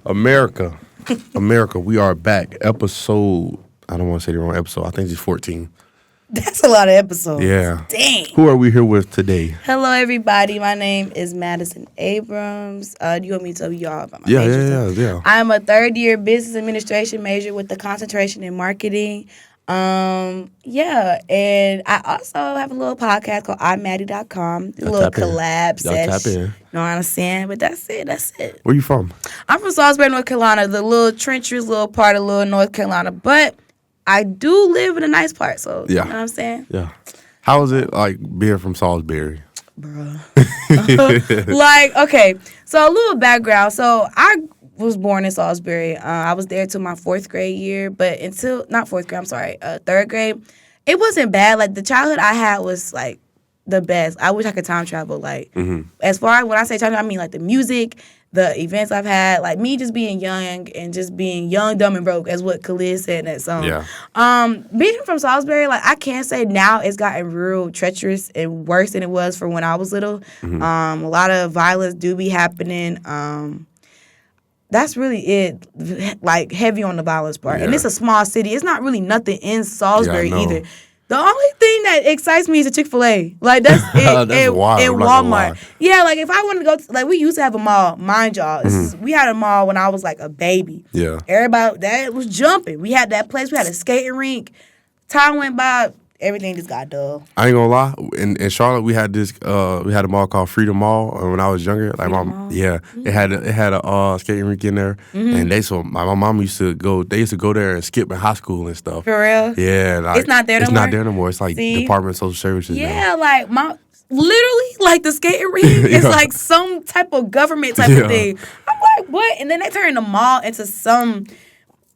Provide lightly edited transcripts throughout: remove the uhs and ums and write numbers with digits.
America, America, we are back. Episode, I don't want to say the wrong episode. I think it's 14. That's a lot of episodes. Yeah. Dang. Who are we here with today? Hello, everybody. My name is Madison Abrams. Do you want me to tell y'all about my major? Yeah. I'm a third-year business administration major with the concentration in marketing. And I also have a little podcast called iMaddie.com. A little collab session. You know what I'm saying? But that's it. Where you from? I'm from Salisbury, North Carolina, the little treacherous little part of little North Carolina. But I do live in a nice part, so you know what I'm saying? Yeah. How is it like being from Salisbury? Bruh. Okay, so a little background. So I was born in Salisbury. I was there till my third grade. Third grade. It wasn't bad. Like, the childhood I had was, like, the best. I wish I could time travel. Like, as far as when I say time travel, I mean, like, the music, the events I've had, like, me just being young and just being young, dumb, and broke, as what Khalid said in that song. Yeah. Being from Salisbury, like, I can't say now it's gotten real treacherous and worse than it was for when I was little. A lot of violence do be happening. That's really it, like, heavy on the violence part. Yeah. And it's a small city. It's not really nothing in Salisbury either. The only thing that excites me is a Chick-fil-A. Like, that's it. That's wild. And Walmart. Yeah, like, if I wanted to go to, like, we used to have a mall. Mind y'all, we had a mall when I was, like, a baby. Yeah. Everybody, that was jumping. We had that place. We had a skating rink. Time went by. Everything just got dull. I ain't gonna lie. In Charlotte, we had this. We had a mall called Freedom Mall. When I was younger, like it had a skating rink in there, and my mom used to go. They used to go there and skip in high school and stuff. For real? Yeah, like, it's not there no more. It's not there no more. It's like Department of Social Services. Yeah, like literally, like, the skating rink is like some type of government type of thing. I'm like, what? And then they turned the mall into some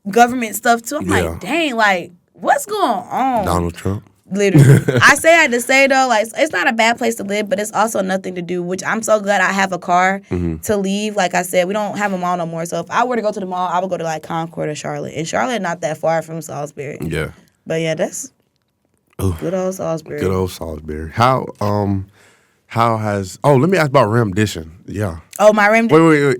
government stuff too. I'm like, dang, like, what's going on? Donald Trump. Literally. I had to say, though, like, it's not a bad place to live, but it's also nothing to do, which I'm so glad I have a car to leave. Like I said, we don't have a mall no more. So if I were to go to the mall, I would go to, like, Concord or Charlotte. And Charlotte not that far from Salisbury. Yeah. But, yeah, that's good old Salisbury. Good old Salisbury. How has... Oh, let me ask about rendition. Yeah. Oh, my rendition? Wait.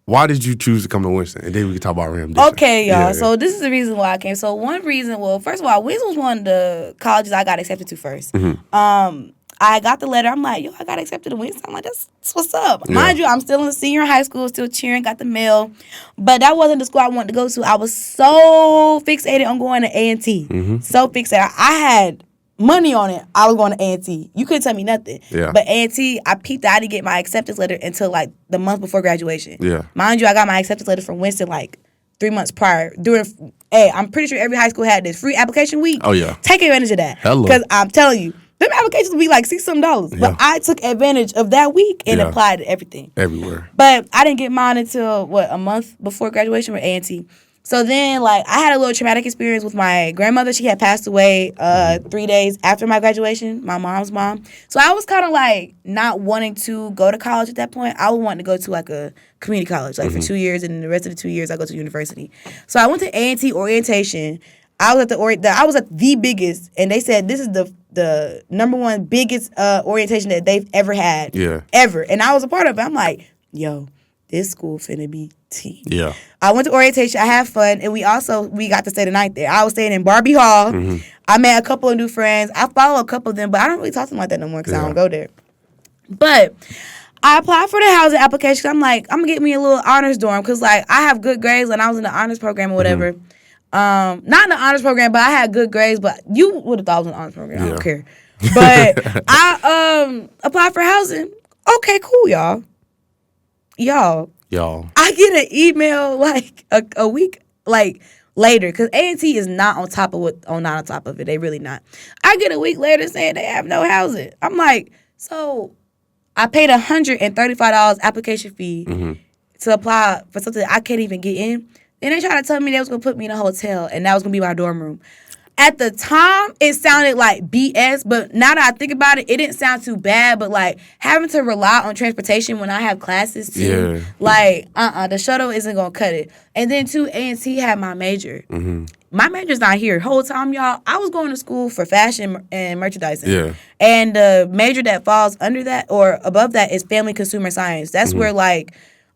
Why did you choose to come to Winston? And then we can talk about rendition. Okay, y'all. Yeah. So this is the reason why I came. So one reason, well, first of all, Winston was one of the colleges I got accepted to first. I got the letter. I'm like, yo, I got accepted to Winston. I'm like, that's what's up. Yeah. Mind you, I'm still in senior high school, still cheering, got the mail. But that wasn't the school I wanted to go to. I was so fixated on going to A&T. So fixated. I had money on it. I was going to A&T. You couldn't tell me nothing. Yeah. But A&T, I peeped that I didn't get my acceptance letter until, like, the month before graduation. Yeah. Mind you, I got my acceptance letter from Winston, like, 3 months prior. I'm pretty sure every high school had this free application week. Oh, yeah. Take advantage of that. Hello. Because I'm telling you, them applications would be like $60-something. Yeah. But I took advantage of that week and applied to everything. Everywhere. But I didn't get mine until, a month before graduation with A&T. So then, like, I had a little traumatic experience with my grandmother. She had passed away 3 days after my graduation, my mom's mom. So I was kind of, like, not wanting to go to college at that point. I was wanting to go to, like, a community college, like, for 2 years, and the rest of the 2 years I go to university. So I went to A&T orientation. I was at the biggest, and they said this is the number one biggest orientation that they've ever had. Yeah. Ever. And I was a part of it. I'm like, yo, this school finna be tea. Yeah. I went to orientation. I had fun. And we got to stay the night there. I was staying in Barbie Hall. I met a couple of new friends. I follow a couple of them, but I don't really talk to them like that no more because I don't go there. But I applied for the housing application. I'm like, I'm going to get me a little honors dorm because, like, I have good grades and I was in the honors program or whatever. Not in the honors program, but I had good grades. But you would have thought I was in the honors program. I don't care. But I applied for housing. Okay, cool, y'all. I get an email like a week like later because A&T is not on top of it. They really not. I get a week later saying they have no housing. I'm like, so I paid $135 application fee to apply for something I can't even get in. Then they tried to tell me they was gonna put me in a hotel and that was gonna be my dorm room. At the time, it sounded like BS, but now that I think about it, it didn't sound too bad. But, like, having to rely on transportation when I have classes, too, the shuttle isn't going to cut it. And then, too, A&T had my major. My major's not here. Whole time, y'all, I was going to school for fashion and merchandising. Yeah. And the major that falls under that or above that is family consumer science. That's where, like,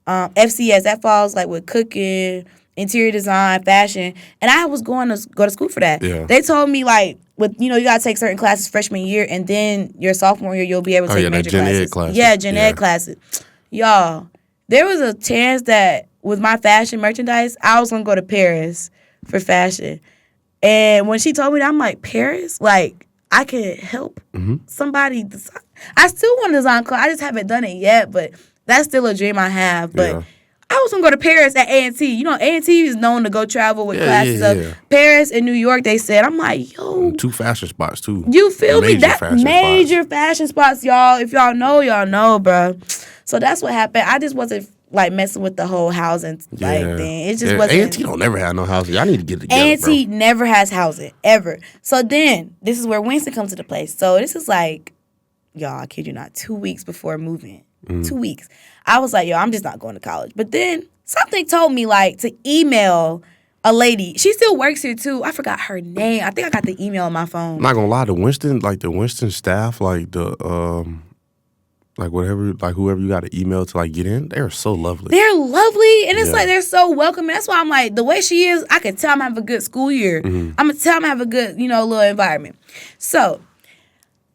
FCS, that falls like with cooking, interior design, fashion, and I was going to go to school for that. Yeah. They told me like you gotta take certain classes freshman year, and then your sophomore year you'll be able to take major classes. Yeah, gen ed classes. Y'all, there was a chance that with my fashion merchandise, I was gonna go to Paris for fashion, and when she told me that, I'm like, Paris, like I could help somebody design. I still want to design clothes. I just haven't done it yet, but that's still a dream I have. But I was going to go to Paris at A&T. You know, A&T is known to go travel with classes of Paris and New York, they said. I'm like, yo. 2 fashion spots, too. You feel me? That major fashion spots, y'all. If y'all know, bro. So that's what happened. I just wasn't, like, messing with the whole housing thing. It just wasn't. A&T don't never have no housing. Y'all need to get together, A&T never has housing, ever. So then, this is where Winston comes into place. So this is like, y'all, I kid you not, 2 weeks before moving. 2 weeks. I was like, yo, I'm just not going to college. But then something told me, like, to email a lady. She still works here, too. I forgot her name. I think I got the email on my phone. I'm not going to lie, the Winston staff, like, like, whatever, like, whoever you got to email to, like, get in, they're so lovely. They're lovely, and it's like, they're so welcoming. That's why I'm like, the way she is, I can tell I'm having a good school year. I'm going to tell I'm having a good, little environment. So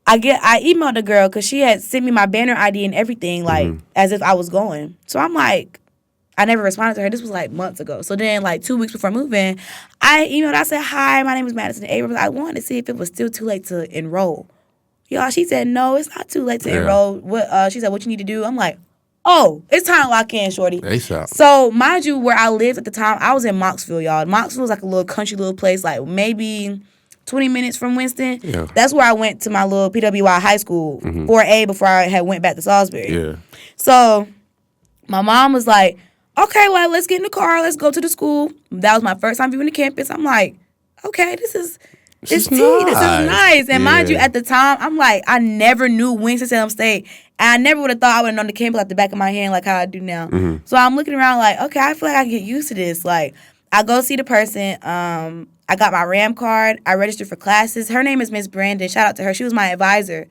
I emailed the girl because she had sent me my banner ID and everything, like, as if I was going. So I'm like, I never responded to her. This was, like, months ago. So then, like, 2 weeks before moving, I emailed. I said, hi, my name is Madison Abrams. I wanted to see if it was still too late to enroll. Y'all, she said, no, it's not too late to enroll. She said, what you need to do? I'm like, oh, it's time to lock in, shorty. ASAP. So, mind you, where I lived at the time, I was in Moxville, y'all. Moxville was like a little country little place, like maybe 20 minutes from Winston. Yeah. That's where I went to my little PWI high school, 4A, before I had went back to Salisbury. Yeah. So, my mom was like, okay, well, let's get in the car. Let's go to the school. That was my first time viewing the campus. I'm like, okay, this is nice. And mind you, at the time, I'm like, I never knew Winston-Salem State. And I never would have thought I would have known the campus at the back of my hand like how I do now. So I'm looking around like, okay, I feel like I can get used to this. Like, I go see the person. I got my RAM card. I registered for classes. Her name is Miss Brandon. Shout out to her. She was my advisor.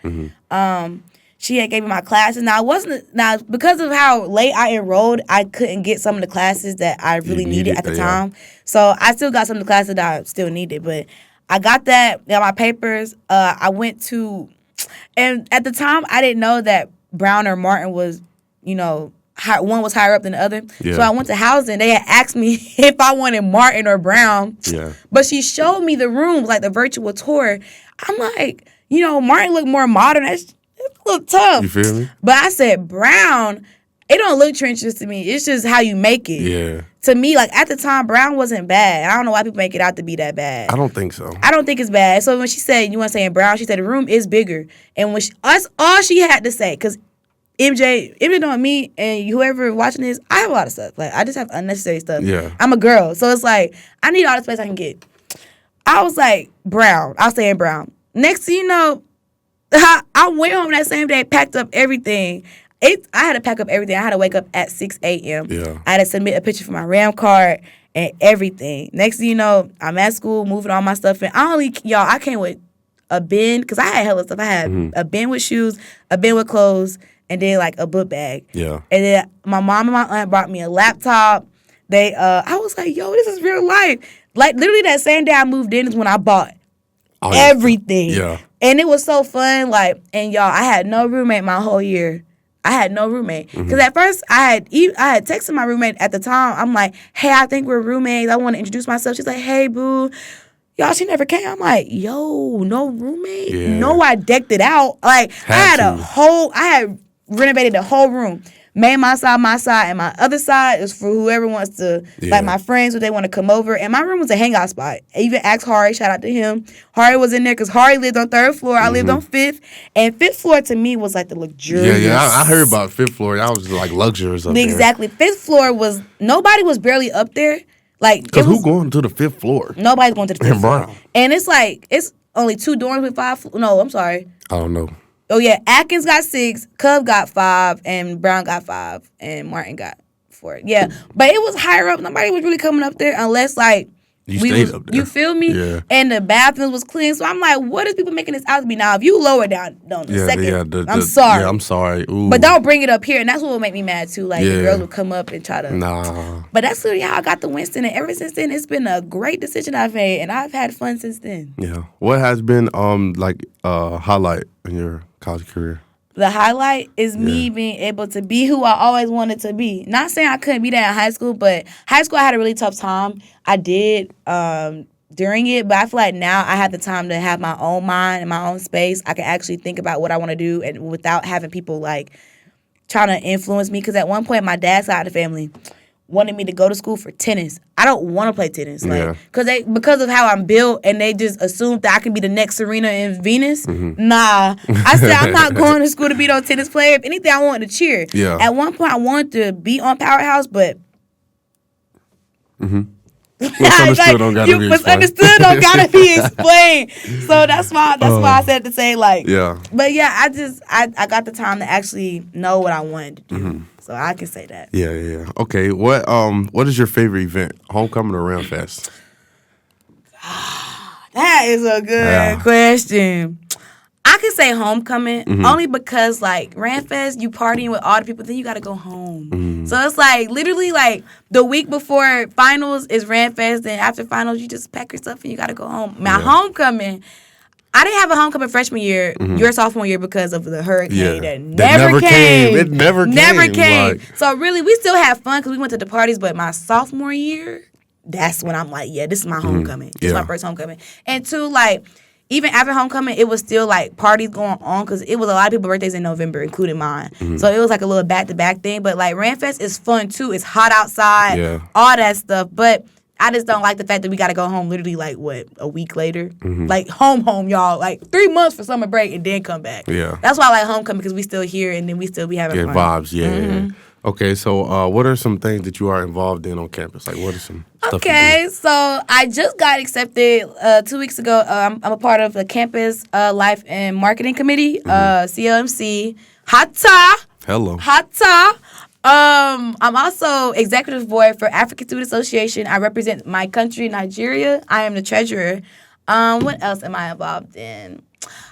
She had gave me my classes. Now, because of how late I enrolled, I couldn't get some of the classes that I really needed at the time. So I still got some of the classes that I still needed, but I got that, got my papers. I went to, and at the time, I didn't know that Brown or Martin was, one was higher up than the other. Yeah. So I went to housing. They had asked me if I wanted Martin or Brown. Yeah. But she showed me the rooms, like the virtual tour. I'm like, Martin looked more modern. It looked tough. You feel me? But I said, Brown, it don't look trenches to me. It's just how you make it. Yeah. To me, like, at the time, Brown wasn't bad. I don't know why people make it out to be that bad. I don't think so. I don't think it's bad. So when she said, you want to say in Brown, she said the room is bigger. And when all she had to say, because MJ knowing me and whoever watching this, I have a lot of stuff. Like, I just have unnecessary stuff. Yeah. I'm a girl. So it's like, I need all the space I can get. I was like, Brown. I'll stay in Brown. Next thing you know, I went home that same day, packed up everything. I had to pack up everything. I had to wake up at 6 a.m. Yeah. I had to submit a picture for my RAM card and everything. Next thing you know, I'm at school, moving all my stuff in. I came with a bin, because I had hella stuff. I had a bin with shoes, a bin with clothes, and then, like, a book bag. Yeah. And then my mom and my aunt brought me a laptop. I was like, yo, this is real life. Like, literally that same day I moved in is when I bought everything. Yeah. And it was so fun. Like, and y'all, I had no roommate my whole year. I had no roommate. Because at first, I had texted my roommate at the time. I'm like, hey, I think we're roommates. I want to introduce myself. She's like, hey, boo. Y'all, she never came. I'm like, yo, no roommate? Yeah. No, I decked it out. Like, I had renovated the whole room. Made my side, and my other side is for whoever wants to, like my friends, if they want to come over. And my room was a hangout spot. I even asked Hari, shout out to him. Hari was in there because Hari lived on 3rd floor. I lived on 5th. And 5th floor to me was like the luxurious. Yeah, I heard about 5th floor. That was like luxurious up there. Exactly. 5th floor nobody was barely up there. Like, because who going to the 5th floor? Nobody's going to the 5th floor. And it's like, it's only 2 dorms with 5. No, I'm sorry. I don't know. Oh, yeah. Atkins got 6, Cove got 5, and Brown got 5, and Martin got 4. Yeah. But it was higher up. Nobody was really coming up there unless, like, You stayed up there. You feel me? Yeah. And the bathrooms was clean. So I'm like, what is people making this out to be? Now, if you lower down on the second, I'm sorry. Yeah, I'm sorry. Ooh. But don't bring it up here. And that's what would make me mad, too. Like, the girls would come up and try to. Nah. But that's literally how I got the Winston. And ever since then, it's been a great decision I've made. And I've had fun since then. Yeah. What has been, highlight in your college career? The highlight is me being able to be who I always wanted to be. Not saying I couldn't be that in high school, but high school I had a really tough time. I did during it, but I feel like now I have the time to have my own mind and my own space. I can actually think about what I want to do and without having people like trying to influence me. Because at one point, my dad's side of the family wanted me to go to school for tennis. I don't want to play tennis, because of how I'm built, and they just assumed that I can be the next Serena and Venus. Mm-hmm. Nah, I said I'm not going to school to be no tennis player. If anything, I wanted to cheer. Yeah. At one point, I wanted to be on Powerhouse, but misunderstood don't gotta be explained. Misunderstood don't gotta be explained. So that's why I said to say like. Yeah. But yeah, I got the time to actually know what I wanted to do. Mm-hmm. So I can say that. Yeah. Okay. What is your favorite event? Homecoming or Ram Fest? That is a good question. I can say homecoming only because like Ram Fest, you partying with all the people, then you gotta go home. Mm-hmm. So it's like literally like the week before finals is Ram Fest, then after finals you just pack your stuff and you gotta go home. My homecoming, I didn't have a homecoming freshman year, your sophomore year because of the hurricane that never came. It never came. Like, so really we still had fun because we went to the parties, but my sophomore year, that's when I'm like, yeah, this is my homecoming. This is my first homecoming. And two, like, even after homecoming, it was still like parties going on because it was a lot of people's birthdays in November, including mine. Mm-hmm. So it was like a little back-to-back thing. But like Ram Fest is fun too. It's hot outside, all that stuff. But I just don't like the fact that we got to go home literally like, a week later? Mm-hmm. Like home, y'all. Like 3 months for summer break and then come back. Yeah. That's why I like homecoming because we still here and then we still be having fun. Vibes, yeah. Mm-hmm. Okay, so what are some things that you are involved in on campus? Like, what are some stuff Okay, so I just got accepted 2 weeks ago. I'm a part of the Campus Life and Marketing Committee, CLMC. Hata. Hello. Hata. I'm also executive board for African Student Association. I represent my country, Nigeria. I am the treasurer. What else am I involved in?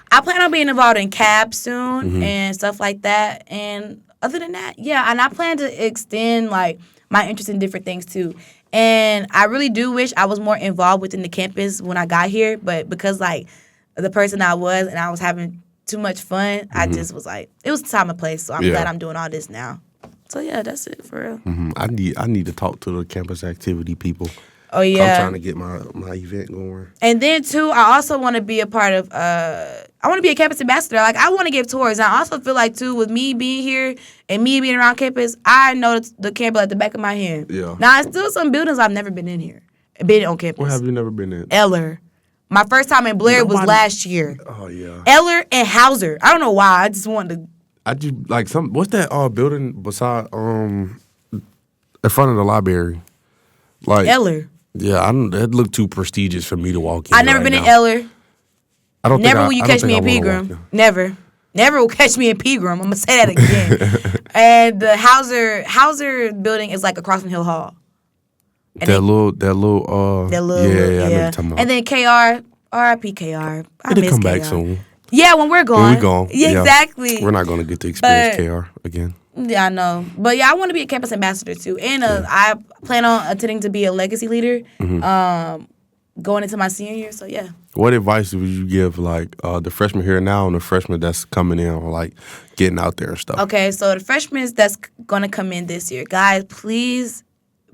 I plan on being involved in CAB soon and stuff like that. And other than that, and I plan to extend, like, my interest in different things, too. And I really do wish I was more involved within the campus when I got here. But because, like, the person I was and I was having too much fun, I just was like, it was time and place. So I'm glad I'm doing all this now. So, yeah, that's it, for real. Mm-hmm. I need to talk to the campus activity people. Oh, yeah. I'm trying to get my event going. And then, too, I also want to be a part of, I want to be a campus ambassador. Like, I want to give tours. And I also feel like, too, with me being here and me being around campus, I know the campus at the back of my hand. Yeah. Now, there's still some buildings I've never been in here. Been on campus. Where have you never been in? Eller. My first time in Blair was last year. Oh, yeah. Eller and Hauser. I don't know why. I just wanted to. I just, like, what's that building beside, in front of the library? Like Eller. Yeah, that looked too prestigious for me to walk in. I've never been in Eller. Never will you catch me in Pegram. Never will catch me in Pegram. I'm gonna say that again. And the Hauser building is like across from Hill Hall. And that little yeah. I know what you're talking about. And then KR, RIP KR. It'll come back soon. Yeah, when we're gone. When we're gone. Yeah, exactly. We're not gonna get to experience KR again. Yeah, I know. But yeah, I want to be a campus ambassador too. And I plan on attending to be a legacy leader going into my senior year. So yeah. What advice would you give like the freshmen here now and the freshmen that's coming in or like getting out there and stuff? Okay, so the freshmen that's going to come in this year, guys, please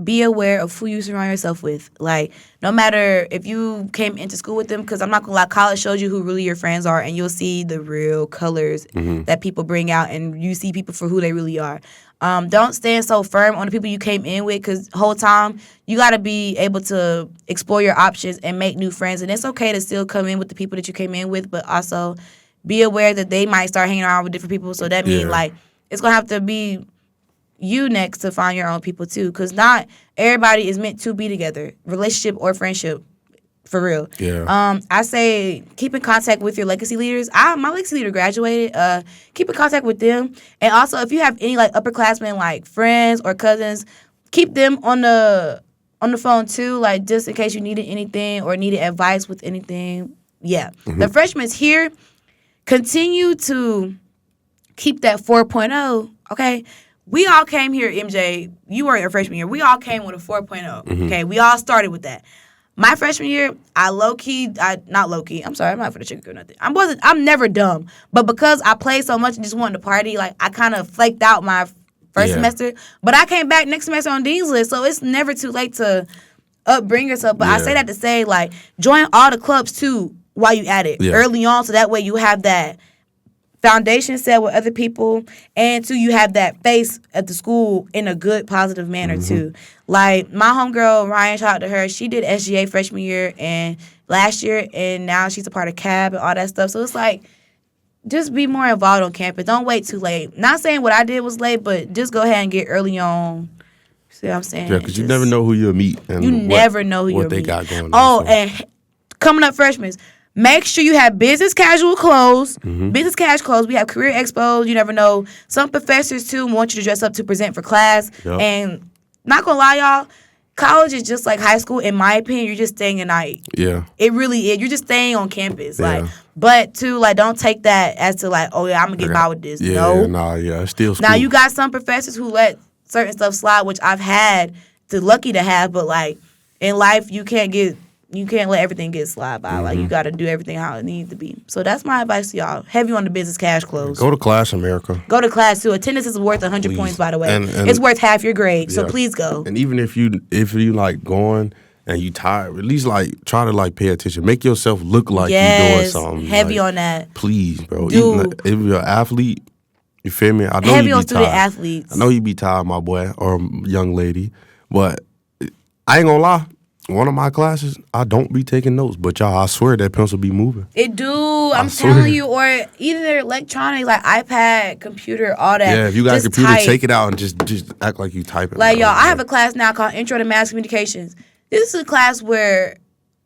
be aware of who you surround yourself with. Like, no matter if you came into school with them, because I'm not going to lie, college shows you who really your friends are, and you'll see the real colors that people bring out, and you see people for who they really are. Don't stand so firm on the people you came in with, because the whole time you got to be able to explore your options and make new friends. And it's okay to still come in with the people that you came in with, but also be aware that they might start hanging around with different people. So that means, like, it's going to have to be you next to find your own people too, because not everybody is meant to be together, relationship or friendship, for real. Yeah. I say keep in contact with your legacy leaders. My legacy leader graduated. Keep in contact with them, and also if you have any like upperclassmen like friends or cousins, keep them on the on the phone too, like just in case you needed anything or needed advice with anything. Yeah. The freshmen here continue to keep that 4.0, okay? We all came here, MJ. You were your freshman year. We all came with a 4.0, okay? We all started with that. My freshman year, not low-key, I'm sorry, I'm not for the sugar or nothing. I'm never dumb. But because I played so much and just wanted to party, like, I kind of flaked out my first semester. But I came back next semester on Dean's List, so it's never too late to upbring yourself. But I say that to say, like, join all the clubs, too, while you at it early on, so that way you have that foundation set with other people, and two, you have that face at the school in a good, positive manner too. Like my homegirl Ryan, shout out to her. She did SGA freshman year and last year, and now she's a part of CAB and all that stuff. So it's like, just be more involved on campus. Don't wait too late. Not saying what I did was late, but just go ahead and get early on. See what I'm saying? Yeah, because you never know who you'll meet. And you never know who you'll meet. What they got going on. Oh, and coming up freshmen. Make sure you have business casual clothes, business cash clothes. We have career expos. You never know. Some professors, too, want you to dress up to present for class. Yep. And not going to lie, y'all, college is just like high school. In my opinion, you're just staying a night. Yeah. It really is. You're just staying on campus. Yeah. Like, but, too, like, don't take that as to, like, oh, yeah, I'm going to get by with this. Yeah, it's still school. Now, you got some professors who let certain stuff slide, which I've had, lucky to have, but, like, in life, you can't let everything get slide by. Like, you got to do everything how it needs to be. So that's my advice to y'all. Heavy on the business cash clothes. Go to class, America. Go to class, too. Attendance is worth 100 points, by the way. And it's worth half your grade, so please go. And even if you like, going and you tired, at least, like, try to, like, pay attention. Make yourself look like you're doing something. Heavy like, on that. Please, bro. Even, if you're an athlete, you feel me? I know heavy you on be student tired. Athletes. I know you be tired, my boy, or young lady. But I ain't gonna lie. One of my classes, I don't be taking notes, but y'all, I swear that pencil be moving. It do. I'm telling you, or either electronic, like iPad, computer, all that. Yeah, if you got a computer, take it out and just act like you typing. Like, y'all, I have a class now called Intro to Mass Communications. This is a class where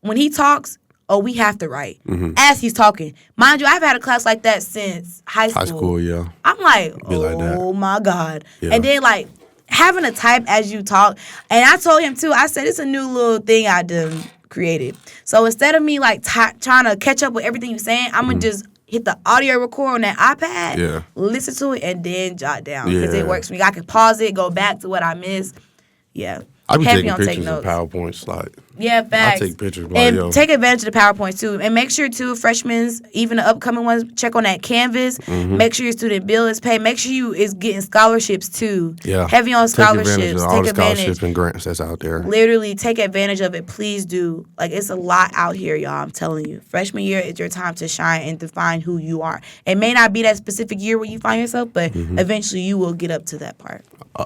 when he talks, we have to write as he's talking. Mind you, I've had a class like that since high school. High school, yeah. I'm like, oh my God. Yeah. And then, like, having to type as you talk. And I told him, too, I said, it's a new little thing I done created. So instead of me, like, trying to catch up with everything you're saying, I'm going to just hit the audio record on that iPad, listen to it, and then jot down. Because it works for me. I can pause it, go back to what I missed. Yeah. I be taking pictures of PowerPoints, like. Yeah, facts. I take pictures. And take advantage of the PowerPoints, too. And make sure, too, freshmen, even the upcoming ones, check on that Canvas. Make sure your student bill is paid. Make sure you is getting scholarships, too. Yeah. Heavy on scholarships. Take advantage of all the scholarships and grants that's out there. Literally, take advantage of it. Please do. Like, it's a lot out here, y'all. I'm telling you. Freshman year is your time to shine and define who you are. It may not be that specific year where you find yourself, but eventually you will get up to that part.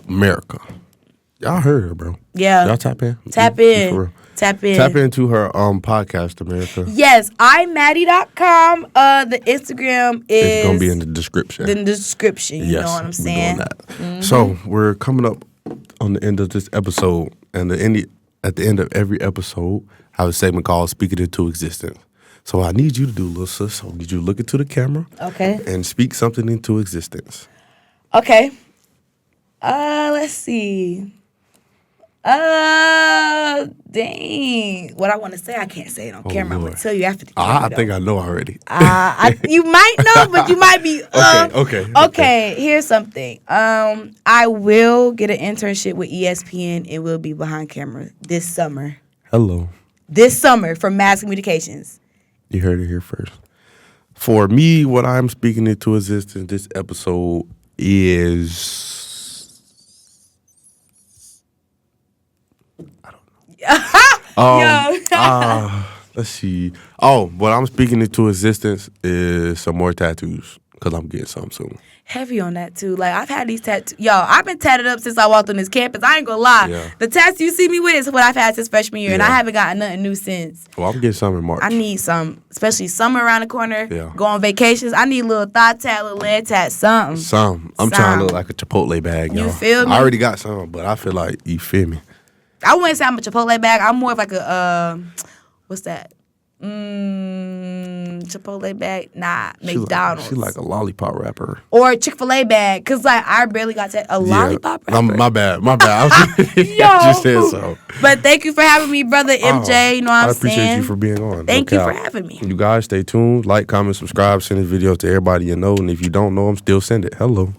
America. Y'all heard her, bro. Yeah. Y'all tap in. Tap in. Tap into her podcast, America. Yes, iMaddie.com. The Instagram is... It's going to be in the description. In the description, you know what I'm saying? So, we're coming up on the end of this episode. And at the end of every episode, I have a segment called Speak It Into Existence. So, I need you to do, little sis. I need you to look into the camera. Okay. And speak something into existence. Okay. Let's see. Dang. What I want to say, I can't say it on camera. Lord. I'm going to tell you after the camera. I think I know already. You might know, but you might be... Okay, here's something. I will get an internship with ESPN and will be behind camera this summer. Hello. This summer for Mass Communications. You heard it here first. For me, what I'm speaking into existence this episode is... Let's see. What I'm speaking into existence is some more tattoos because I'm getting some soon. Heavy on that too. Like, I've had these tattoos. Yo, I've been tatted up since I walked on this campus. I ain't gonna lie. Yeah. The tats you see me with is what I've had since freshman year, and I haven't gotten nothing new since. Well, I'm getting some in March. I need some, especially summer around the corner. Yeah. Go on vacations. I need a little thigh tat, little leg tat, something. I'm trying to look like a Chipotle bag, y'all. You feel me? I already got some, but I feel like, you feel me? I wouldn't say I'm a Chipotle bag. I'm more of like a, what's that? Chipotle bag, nah. McDonald's. She like a lollipop rapper. Or Chick-fil-A bag, because like I barely got a lollipop rapper. My bad. I just said so. But thank you for having me, brother MJ. You know what I'm saying? I appreciate you for being on. Thank you for having me. You guys stay tuned. Like, comment, subscribe, send this video to everybody you know. And if you don't know them, still send it. Hello.